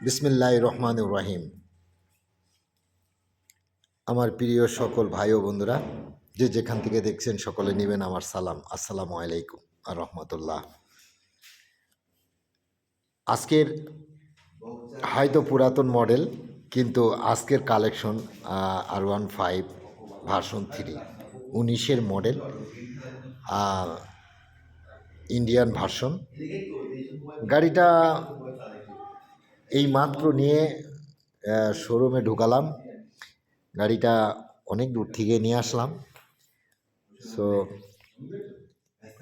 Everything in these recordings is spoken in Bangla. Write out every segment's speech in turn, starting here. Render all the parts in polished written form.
বিসমিল্লাহির রহমানির রহিম। আমার প্রিয় সকল ভাই ও বন্ধুরা, যে যেখান থেকে দেখছেন সকলে নেবেন আমার সালাম। আসসালামু আলাইকুম আর রহমতুল্লাহ। আজকের হয়তো পুরাতন মডেল, কিন্তু আজকের কালেকশন R15 ভার্সন 3 19-এর মডেল, ইন্ডিয়ান ভার্সন। গাড়িটা এই মাত্র নিয়ে শোরুমে ঢুকালাম। গাড়িটা অনেক দূর থেকে নিয়ে আসলাম। সো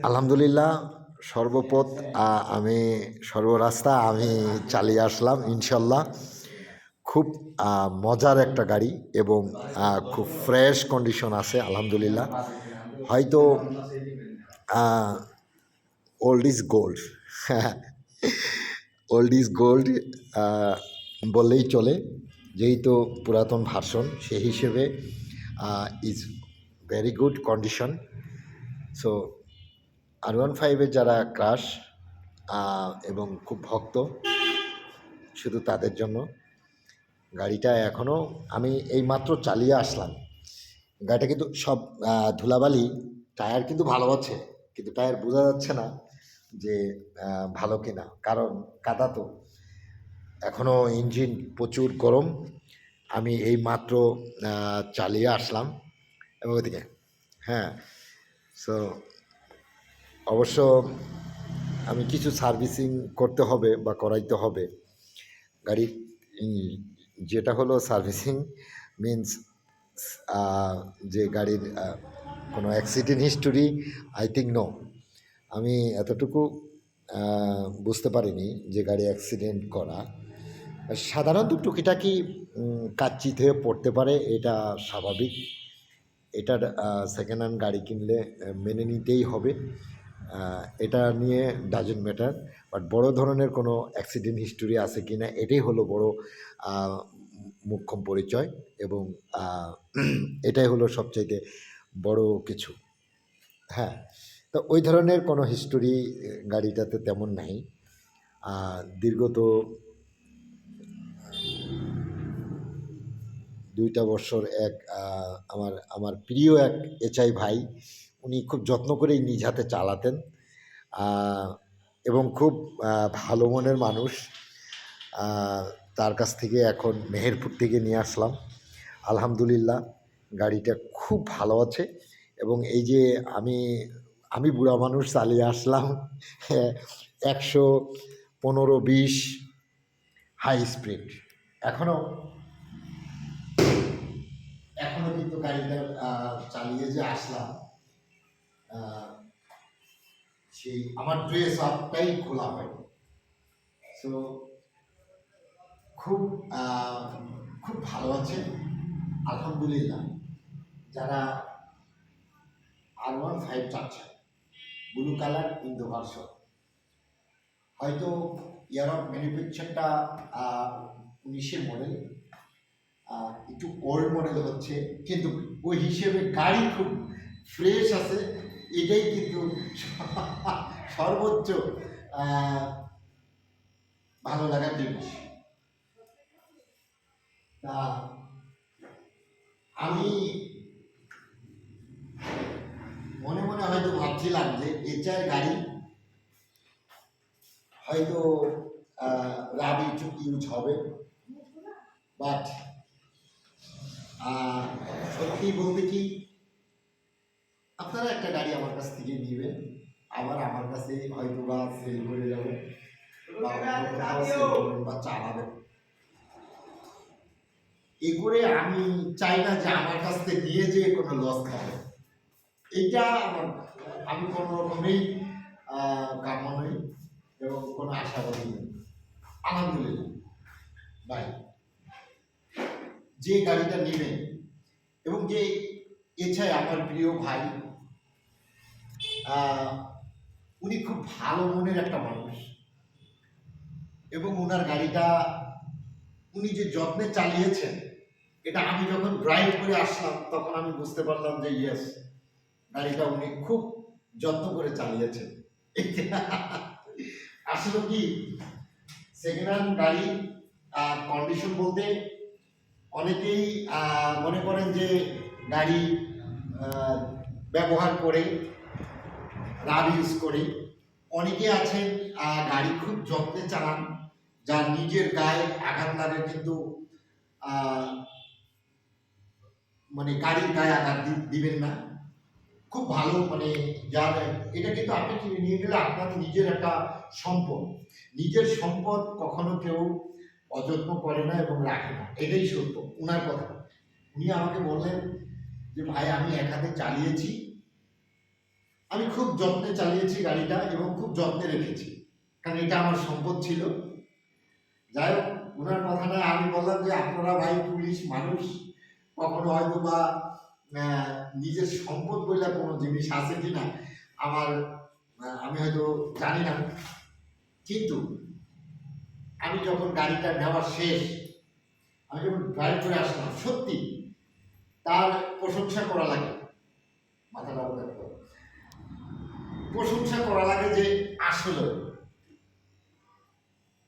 আলহামদুলিল্লাহ, সর্বপথ সর্বরাস্তা আমি চালিয়ে আসলাম ইনশাল্লাহ। খুব মজার একটা গাড়ি এবং খুব ফ্রেশ কন্ডিশন আছে আলহামদুলিল্লাহ। হয়তো old is gold, old is gold বললেই চলে, যেহেতু পুরাতন ভার্সন সেই হিসেবে is very good condition. So R15-এর যারা ক্রাশ এবং খুব ভক্ত, শুধু তাদের জন্য গাড়িটা। এখনও আমি এইমাত্র চালিয়ে আসলাম। গাড়িটা কিন্তু সব ধুলাবালি, টায়ার কিন্তু ভালো আছে, কিন্তু টায়ার বোঝা যাচ্ছে না যে ভালো কিনা, কারণ কাদা তো। এখনও ইঞ্জিন প্রচুর গরম। আমি এইমাত্র চালিয়ে আসলাম এবং ওদিকে হ্যাঁ। সো অবশ্য আমি কিছু সার্ভিসিং করতে হবে বা করাইতে হবে গাড়ির। যেটা হলো সার্ভিসিং মিন্স যে গাড়ির কোনো accident history I think no. আমি এতটুকু বুঝতে পারিনি যে গাড়ি অ্যাক্সিডেন্ট করা। সাধারণত টুকিটাকি কাচ্চিত হয়ে পড়তে পারে, এটা স্বাভাবিক। এটার সেকেন্ড হ্যান্ড গাড়ি কিনলে মেনে নিতেই হবে, এটা নিয়ে ডাজেন্ট ম্যাটার। বাট বড় ধরনের কোনো অ্যাক্সিডেন্ট হিস্টোরি আছে কি না, এটাই হলো বড় মুখ্যম পরিচয়, এবং এটাই হলো সবচাইতে বড় কিছু। হ্যাঁ, তো ওই ধরনের কোনো হিস্টোরি গাড়িটাতে তেমন নাই। দীর্ঘত 2 বছর আমার প্রিয় এক এচআই ভাই, উনি খুব যত্ন করেই নিজ হাতে চালাতেন এবং খুব ভালো মনের মানুষ। তার কাছ থেকে এখন মেহেরপুর থেকে নিয়ে আসলাম আলহামদুলিল্লাহ। গাড়িটা খুব ভালো আছে এবং এই যে আমি বুড়া মানুষ চালিয়ে আসলাম 115-20 হাই স্পিড। এখনও কিন্তু গাড়িটা চালিয়ে যে আসলাম, সেই আমার ড্রেস আপটাই খোলা হয়। সো খুব খুব ভালো আছে আলহামদুলিল্লাহ। যারা R15 চাচ্ছেন ব্লু কালার ইন্দো ভার্সন, হয়তো ইয়ার অফ ম্যানুফ্যাকচারটা 19-এর মডেল, একটু ওল্ড মডেল হচ্ছে, কিন্তু ওই হিসেবে গাড়ি খুব ফ্রেশ আছে। এটাই কিন্তু সর্বোচ্চ ভালো লাগার জিনিস। তা আমি মনে মনে হয়তো ভাবছিলাম যে এচআই গাড়ি হয়তো রাবি ইউজ হবে, বাট সত্যি বলতে কি, আপনারা একটা গাড়ি আমার কাছ থেকে নেবেন, আবার আমার কাছে হয়তো বা সেল করে যাবেন বা চালাবেন। এ করে আমি চাই না যে আমার কাছ থেকে নিয়ে যে কোনো লস খাবে, এইটা আমি কোনো রকমেই কাম্য নই এবং কোনো আশাবাদী নেই। আলহামদুলিল্লাহ ভাই, যে গাড়িটা নেবেন এবং যে এছাড়া আমার প্রিয় ভাই, উনি খুব ভালো মনের একটা মানুষ এবং ওনার গাড়িটা উনি যে যত্নে চালিয়েছেন, এটা আমি যখন ড্রাইভ করে আসলাম তখন আমি বুঝতে পারলাম যে ইয়েস, গাড়িটা উনি খুব যত্ন করে চালিয়েছেন। আসলে কি সেকেন্ড হ্যান্ড গাড়ি কন্ডিশন বলতে অনেকেই মনে করেন যে গাড়ি ব্যবহার করে রাব ইউজ করে, অনেকে আছেন গাড়ি খুব যত্নে চালান, যার নিজের গায়ে আঘাত লাগে কিন্তু মানে গাড়ির গায়ে আঘাত দিবেন না। খুব ভালো মানে যার এটা কিন্তু আপনি নিয়ে গেলে আপনার নিজের একটা সম্পদ। নিজের সম্পদ কখনো কেউ অযত্ন করে না এবং রাখে না, এটাই সত্য উনার কথা। উনি আমাকে বললেন যে ভাই আমি এক হাতে চালিয়েছি, আমি খুব যত্নে চালিয়েছি গাড়িটা এবং খুব যত্নে রেখেছি, কারণ এটা আমার সম্পদ ছিল। যাই হোক, ওনার কথাটা আমি বললাম যে আপনারা ভাই পুলিশ মানুষ, কখনো হয়তো বা নিজের সম্পদ বলে কোনো জিনিস আছে কিনা আমি হয়তো জানি না, কিন্তু আমি যখন গাড়িটা নেওয়ার শেষ, আমি যখন গাড়ি করে আসলাম, সত্যি তার প্রশংসা করা লাগে, মাথাটা প্রশংসা করা লাগে যে আসলে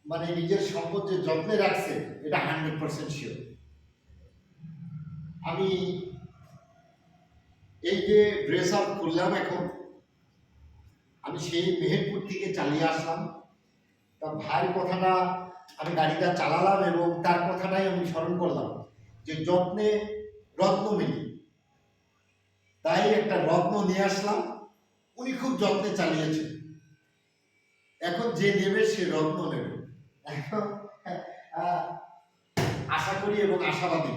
মানে নিজের সম্পদ যে যত্নে রাখছে এটা 100% শিওর। আমি এই যে ড্রেস আপ করলাম, এখন আমি সেই মেহেরপুর থেকে চালিয়ে আসলাম, তা ভাইয়ের কথাটা আমি গাড়িটা চালালাম এবং তার কথাটাই আমি স্মরণ করলাম যে যত্নে রত্ন মেলি, তাই একটা রত্ন নিয়ে আসলাম। উনি খুব যত্নে চালিয়েছেন, এখন যে নেবে সে রত্ন নেবে, এখন আশা করি এবং আশাবাদী।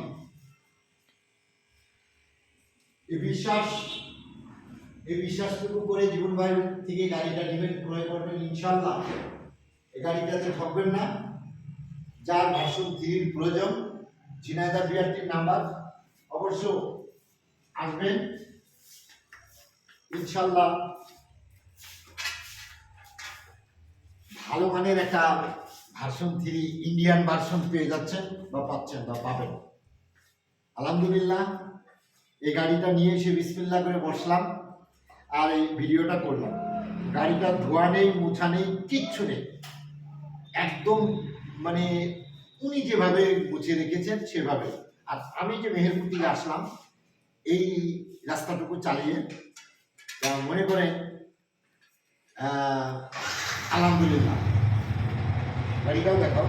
এই বিশ্বাসটুকু করে জীবন ভাই থেকে গাড়িটা নেবেন, ক্রয় করবেন, ইনশাল্লাহ এই গাড়িটাতে ঠকবেন না। যার ভার্সন 3 প্রয়োজন, ঝিনাইদহ বিআরটির নাম্বার, অবশ্য আসবেন ইনশাল্লাহ। ভালো মানের একটা ভার্সন 3 ইন্ডিয়ান ভার্সন পেয়ে যাচ্ছেন বা পাচ্ছেন বা পাবেন। আলহামদুলিল্লাহ, এই গাড়িটা নিয়ে এসে বিসমিল্লাহ করে বসলাম আর এই ভিডিওটা করলাম। গাড়িটা ধোয়া নেই, মোছা নেই, কিচ্ছু নেই, একদম মানে উনি যেভাবে গুছিয়ে রেখেছেন সেভাবে। আর আমি যে মেহেরপুর থেকে আসলাম এই রাস্তাটুকু চালিয়ে, মনে করেন আলহামদুলিল্লাহ। গাড়িটাও দেখাও।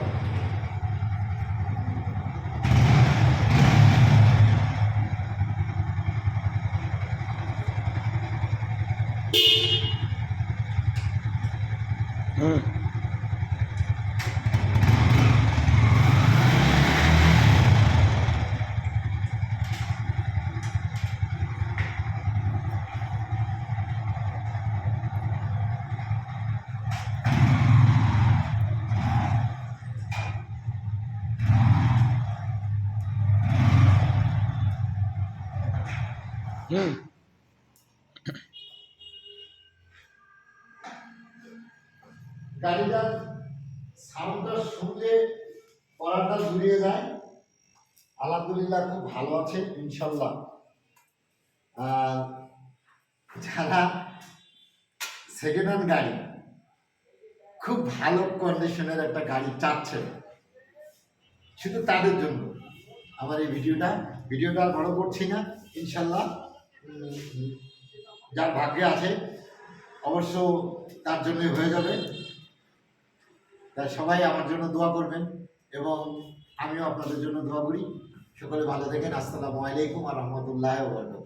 গাড়িটার সাউন্ডটা শুনলে পড়াটা জুড়িয়ে যায়। আলহামদুলিল্লাহ, খুব ভালো আছে ইনশাল্লাহ। যারা সেকেন্ড হ্যান্ড গাড়ি, খুব ভালো কন্ডিশনের একটা গাড়ি চাচ্ছেন, শুধু তাদের জন্য আমার এই ভিডিওটা আর বড় করছি না। ইনশাল্লাহ যার ভাগ্যে আছে অবশ্য তার জন্যই হয়ে যাবে। তাই সবাই আমার জন্য দোয়া করবেন এবং আমিও আপনাদের জন্য দোয়া করি। সকলে ভালো থাকেন। আসসালামু আলাইকুম ওয়া রাহমাতুল্লাহি ওয়া বারাকাতুহু।